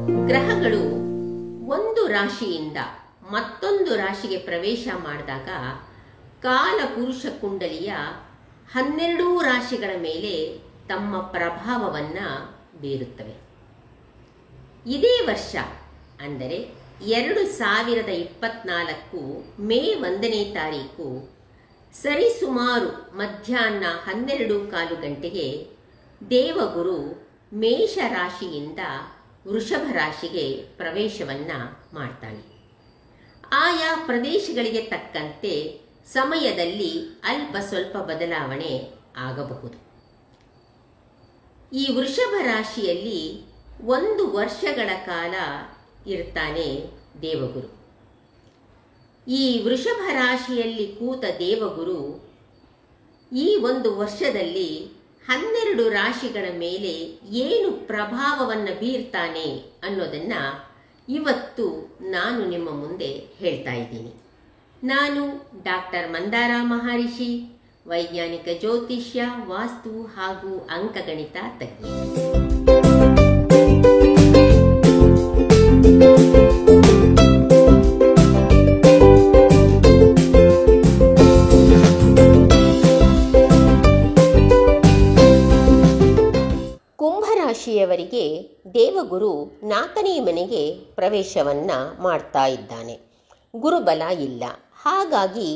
ಗ್ರಹಗಳು ಒಂದು ರಾಶಿಯಿಂದ ಮತ್ತೊಂದು ರಾಶಿಗೆ ಪ್ರವೇಶ ಮಾಡಿದಾಗ ಕಾಲಪುರುಷ ಕುಂಡಲಿಯ 12 ರಾಶಿಗಳ ಮೇಲೆ ತಮ್ಮ ಪ್ರಭಾವವನ್ನು ಬೀರುತ್ತವೆ. ಇದೇ ವರ್ಷ ಅಂದರೆ 2024 ಮೇ 1ನೇ ತಾರೀಕು ಸರಿಸುಮಾರು ಮಧ್ಯಾಹ್ನ 12:15 ಗಂಟೆಗೆ ದೇವಗುರು ಮೇಷ ರಾಶಿಯಿಂದ ವೃಷಭ ರಾಶಿಗೆ ಪ್ರವೇಶವನ್ನು ಮಾಡ್ತಾನೆ. ಆಯಾ ಪ್ರದೇಶಗಳಿಗೆ ತಕ್ಕಂತೆ ಸಮಯದಲ್ಲಿ ಅಲ್ಪ ಸ್ವಲ್ಪ ಬದಲಾವಣೆ ಆಗಬಹುದು. ಈ ವೃಷಭ ರಾಶಿಯಲ್ಲಿ 1 ವರ್ಷಗಳ ಕಾಲ ಇರ್ತಾನೆ ದೇವಗುರು. ಈ ವೃಷಭ ರಾಶಿಯಲ್ಲಿ ಕೂತ ದೇವಗುರು ಈ 1 ವರ್ಷದಲ್ಲಿ 12 ರಾಶಿಗಳ ಮೇಲೆ ಏನು ಪ್ರಭಾವವನ್ನು ಬೀರ್ತಾನೆ ಅನ್ನೋದನ್ನು ಇವತ್ತು ನಾನು ನಿಮ್ಮ ಮುಂದೆ ಹೇಳ್ತಾ ಇದ್ದೀನಿ. ನಾನು ಡಾಕ್ಟರ್ ಮಂದಾರ ಮಹರ್ಷಿ, ವೈಜ್ಞಾನಿಕ ಜ್ಯೋತಿಷ್ಯ, ವಾಸ್ತು ಹಾಗೂ ಅಂಕಗಣಿತ ತಜ್ಞೆ. ಕುಂಭರಾಶಿಯವರಿಗೆ ದೇವಗುರು 4ನೇ ಮನೆಗೆ ಪ್ರವೇಶವನ್ನು ಮಾಡ್ತಾ ಇದ್ದಾನೆ. ಗುರುಬಲ ಇಲ್ಲ, ಹಾಗಾಗಿ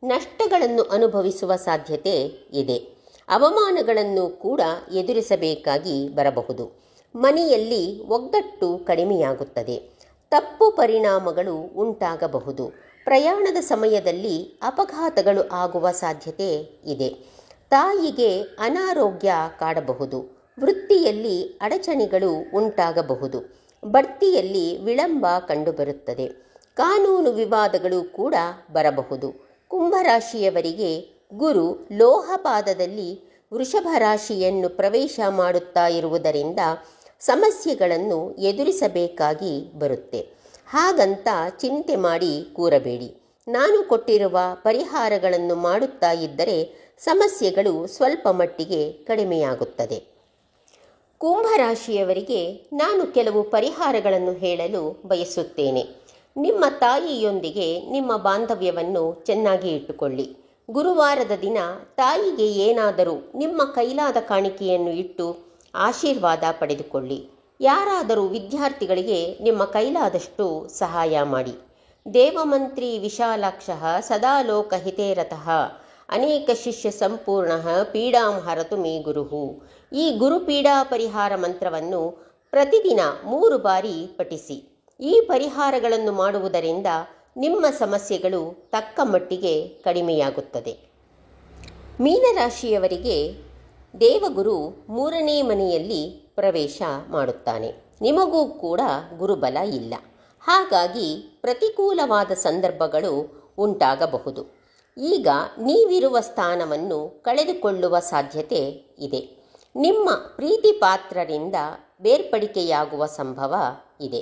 ನಷ್ಟಗಳನ್ನು ಅನುಭವಿಸುವ ಸಾಧ್ಯತೆ ಇದೆ. ಅವಮಾನಗಳನ್ನು ಕೂಡ ಎದುರಿಸಬೇಕಾಗಿ ಬರಬಹುದು. ಮನೆಯಲ್ಲಿ ಒಗ್ಗಟ್ಟು ಕಡಿಮೆಯಾಗುತ್ತದೆ. ತಪ್ಪು ಪರಿಣಾಮಗಳು ಉಂಟಾಗಬಹುದು. ಪ್ರಯಾಣದ ಸಮಯದಲ್ಲಿ ಅಪಘಾತಗಳು ಆಗುವ ಸಾಧ್ಯತೆ ಇದೆ. ತಾಯಿಗೆ ಅನಾರೋಗ್ಯ ಕಾಡಬಹುದು. ವೃತ್ತಿಯಲ್ಲಿ ಅಡಚಣೆಗಳು ಉಂಟಾಗಬಹುದು. ಬಡ್ತಿಯಲ್ಲಿ ವಿಳಂಬ ಕಂಡುಬರುತ್ತದೆ. ಕಾನೂನು ವಿವಾದಗಳು ಕೂಡ ಬರಬಹುದು. ಕುಂಭರಾಶಿಯವರಿಗೆ ಗುರು ಲೋಹಪಾದದಲ್ಲಿ ವೃಷಭ ರಾಶಿಯನ್ನು ಪ್ರವೇಶ ಮಾಡುತ್ತಾ ಇರುವುದರಿಂದ ಸಮಸ್ಯೆಗಳನ್ನು ಎದುರಿಸಬೇಕಾಗಿ ಬರುತ್ತೆ. ಹಾಗಂತ ಚಿಂತೆ ಮಾಡಿ ಕೂರಬೇಡಿ. ನಾನು ಕೊಟ್ಟಿರುವ ಪರಿಹಾರಗಳನ್ನು ಮಾಡುತ್ತಾ ಇದ್ದರೆ ಸಮಸ್ಯೆಗಳು ಸ್ವಲ್ಪ ಮಟ್ಟಿಗೆ ಕಡಿಮೆಯಾಗುತ್ತದೆ. ಕುಂಭರಾಶಿಯವರಿಗೆ ನಾನು ಕೆಲವು ಪರಿಹಾರಗಳನ್ನು ಹೇಳಲು ಬಯಸುತ್ತೇನೆ. ನಿಮ್ಮ ತಾಯಿಯೊಂದಿಗೆ ನಿಮ್ಮ ಬಾಂಧವ್ಯವನ್ನು ಚೆನ್ನಾಗಿ ಇಟ್ಟುಕೊಳ್ಳಿ. ಗುರುವಾರದ ದಿನ ತಾಯಿಗೆ ಏನಾದರೂ ನಿಮ್ಮ ಕೈಲಾದ ಕಾಣಿಕೆಯನ್ನು ಇಟ್ಟು ಆಶೀರ್ವಾದ ಪಡೆದುಕೊಳ್ಳಿ. ಯಾರಾದರೂ ವಿದ್ಯಾರ್ಥಿಗಳಿಗೆ ನಿಮ್ಮ ಕೈಲಾದಷ್ಟು ಸಹಾಯ ಮಾಡಿ. ದೇವಮಂತ್ರಿ ವಿಶಾಲಾಕ್ಷಃ ಸದಾ ಲೋಕಹಿತೇರತಃ ಅನೇಕ ಶಿಷ್ಯ ಸಂಪೂರ್ಣ ಪೀಡಾಂ ಹರತು ಮೇ ಗುರುಹು. ಈ ಗುರುಪೀಡಾ ಪರಿಹಾರ ಮಂತ್ರವನ್ನು ಪ್ರತಿದಿನ 3 ಬಾರಿ ಪಠಿಸಿ. ಈ ಪರಿಹಾರಗಳನ್ನು ಮಾಡುವುದರಿಂದ ನಿಮ್ಮ ಸಮಸ್ಯೆಗಳು ತಕ್ಕ ಮಟ್ಟಿಗೆ ಕಡಿಮೆಯಾಗುತ್ತದೆ. ಮೀನರಾಶಿಯವರಿಗೆ ದೇವಗುರು 3ನೇ ಮನೆಯಲ್ಲಿ ಪ್ರವೇಶ ಮಾಡುತ್ತಾನೆ. ನಿಮಗೂ ಕೂಡ ಗುರುಬಲ ಇಲ್ಲ, ಹಾಗಾಗಿ ಪ್ರತಿಕೂಲವಾದ ಸಂದರ್ಭಗಳು ಉಂಟಾಗಬಹುದು. ಈಗ ನೀವಿರುವ ಸ್ಥಾನವನ್ನು ಕಳೆದುಕೊಳ್ಳುವ ಸಾಧ್ಯತೆ ಇದೆ. ನಿಮ್ಮ ಪ್ರೀತಿ ಪಾತ್ರರಿಂದ ಬೇರ್ಪಡಿಕೆಯಾಗುವ ಸಂಭವ ಇದೆ,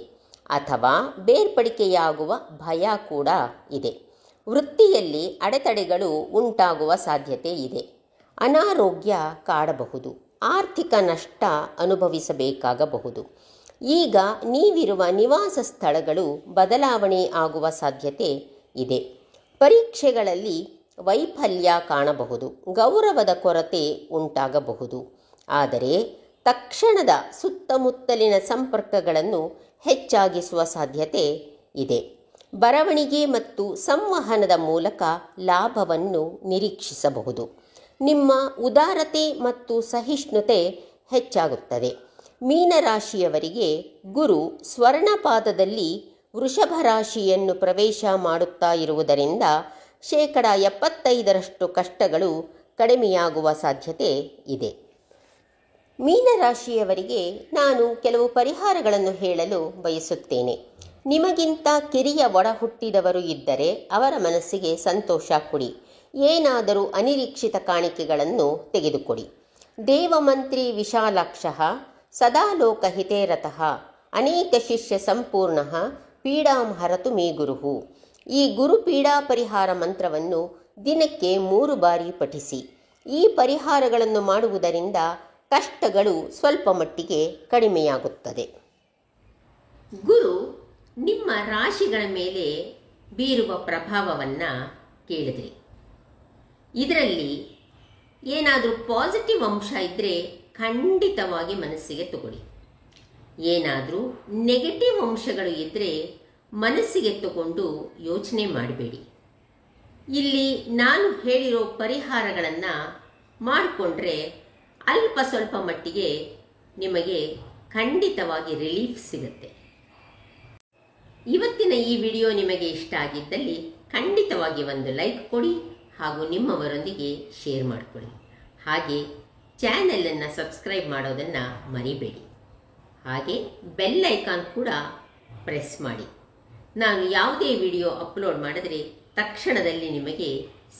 ಅಥವಾ ಬೇರ್ಪಡಿಕೆಯಾಗುವ ಭಯ ಕೂಡ ಇದೆ. ವೃತ್ತಿಯಲ್ಲಿ ಅಡೆತಡೆಗಳು ಉಂಟಾಗುವ ಸಾಧ್ಯತೆ ಇದೆ. ಅನಾರೋಗ್ಯ ಕಾಡಬಹುದು. ಆರ್ಥಿಕ ನಷ್ಟ ಅನುಭವಿಸಬೇಕಾಗಬಹುದು. ಈಗ ನೀವಿರುವ ನಿವಾಸ ಸ್ಥಳಗಳು ಬದಲಾವಣೆ ಆಗುವ ಸಾಧ್ಯತೆ ಇದೆ. ಪರೀಕ್ಷೆಗಳಲ್ಲಿ ವೈಫಲ್ಯ ಕಾಣಬಹುದು. ಗೌರವದ ಕೊರತೆ ಉಂಟಾಗಬಹುದು. ಆದರೆ ತಕ್ಷಣದ ಸುತ್ತಮುತ್ತಲಿನ ಸಂಪರ್ಕಗಳನ್ನು ಹೆಚ್ಚಾಗಿಸುವ ಸಾಧ್ಯತೆ ಇದೆ. ಬರವಣಿಗೆ ಮತ್ತು ಸಂವಹನದ ಮೂಲಕ ಲಾಭವನ್ನು ನಿರೀಕ್ಷಿಸಬಹುದು. ನಿಮ್ಮ ಉದಾರತೆ ಮತ್ತು ಸಹಿಷ್ಣುತೆ ಹೆಚ್ಚಾಗುತ್ತದೆ. ಮೀನರಾಶಿಯವರಿಗೆ ಗುರು ಸ್ವರ್ಣಪಾದದಲ್ಲಿ ವೃಷಭ ರಾಶಿಯನ್ನು ಪ್ರವೇಶ ಮಾಡುತ್ತಾ ಇರುವುದರಿಂದ 75% ಕಷ್ಟಗಳು ಕಡಿಮೆಯಾಗುವ ಸಾಧ್ಯತೆ ಇದೆ. ಮೀನರಾಶಿಯವರಿಗೆ ನಾನು ಕೆಲವು ಪರಿಹಾರಗಳನ್ನು ಹೇಳಲು ಬಯಸುತ್ತೇನೆ. ನಿಮಗಿಂತ ಕಿರಿಯ ಒಡ ಹುಟ್ಟಿದವರು ಇದ್ದರೆ ಅವರ ಮನಸ್ಸಿಗೆ ಸಂತೋಷ ಕೊಡಿ. ಏನಾದರೂ ಅನಿರೀಕ್ಷಿತ ಕಾಣಿಕೆಗಳನ್ನು ತೆಗೆದುಕೊಡಿ. ದೇವಮಂತ್ರಿ ವಿಶಾಲಾಕ್ಷಃ ಸದಾ ಲೋಕಹಿತೇರತಃ ಅನೇಕ ಶಿಷ್ಯ ಸಂಪೂರ್ಣ ಪೀಡಾಂ ಹರತು ಮೇ ಗುರುಹು. ಈ ಗುರುಪೀಡಾ ಪರಿಹಾರ ಮಂತ್ರವನ್ನು ದಿನಕ್ಕೆ 3 ಬಾರಿ ಪಠಿಸಿ. ಈ ಪರಿಹಾರಗಳನ್ನು ಮಾಡುವುದರಿಂದ ಕಷ್ಟಗಳು ಸ್ವಲ್ಪ ಮಟ್ಟಿಗೆ ಕಡಿಮೆಯಾಗುತ್ತದೆ. ಗುರು ನಿಮ್ಮ ರಾಶಿಗಳ ಮೇಲೆ ಬೀರುವ ಪ್ರಭಾವವನ್ನು ಕೇಳಿದ್ರಿ. ಇದರಲ್ಲಿ ಏನಾದರೂ ಪಾಸಿಟಿವ್ ಅಂಶ ಇದ್ದರೆ ಖಂಡಿತವಾಗಿ ಮನಸ್ಸಿಗೆ ತಗೊಳ್ಳಿ. ಏನಾದರೂ ನೆಗೆಟಿವ್ ಅಂಶಗಳು ಇದ್ದರೆ ಮನಸ್ಸಿಗೆ ತಗೊಂಡು ಯೋಚನೆ ಮಾಡಬೇಡಿ. ಇಲ್ಲಿ ನಾನು ಹೇಳಿರೋ ಪರಿಹಾರಗಳನ್ನು ಮಾಡಿಕೊಂಡ್ರೆ ಅಲ್ಪ ಸ್ವಲ್ಪ ಮಟ್ಟಿಗೆ ನಿಮಗೆ ಖಂಡಿತವಾಗಿ ರಿಲೀಫ್ ಸಿಗುತ್ತೆ. ಇವತ್ತಿನ ಈ ವಿಡಿಯೋ ನಿಮಗೆ ಇಷ್ಟ ಆಗಿದ್ದಲ್ಲಿ ಖಂಡಿತವಾಗಿ ಒಂದು ಲೈಕ್ ಕೊಡಿ ಹಾಗೂ ನಿಮ್ಮವರೊಂದಿಗೆ ಶೇರ್ ಮಾಡಿಕೊಳ್ಳಿ. ಹಾಗೆ ಚಾನೆಲನ್ನು ಸಬ್ಸ್ಕ್ರೈಬ್ ಮಾಡೋದನ್ನು ಮರಿಬೇಡಿ. ಹಾಗೆ ಬೆಲ್ ಐಕಾನ್ ಕೂಡ ಪ್ರೆಸ್ ಮಾಡಿ. ನಾನು ಯಾವುದೇ ವಿಡಿಯೋ ಅಪ್ಲೋಡ್ ಮಾಡಿದರೆ ತಕ್ಷಣದಲ್ಲಿ ನಿಮಗೆ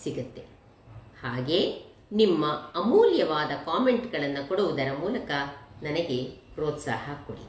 ಸಿಗುತ್ತೆ. ಹಾಗೆ ನಿಮ್ಮ ಅಮೂಲ್ಯವಾದ ಕಾಮೆಂಟ್ಗಳನ್ನು ಕೊಡುವುದರ ಮೂಲಕ ನನಗೆ ಪ್ರೋತ್ಸಾಹ ಕೊಡಿ.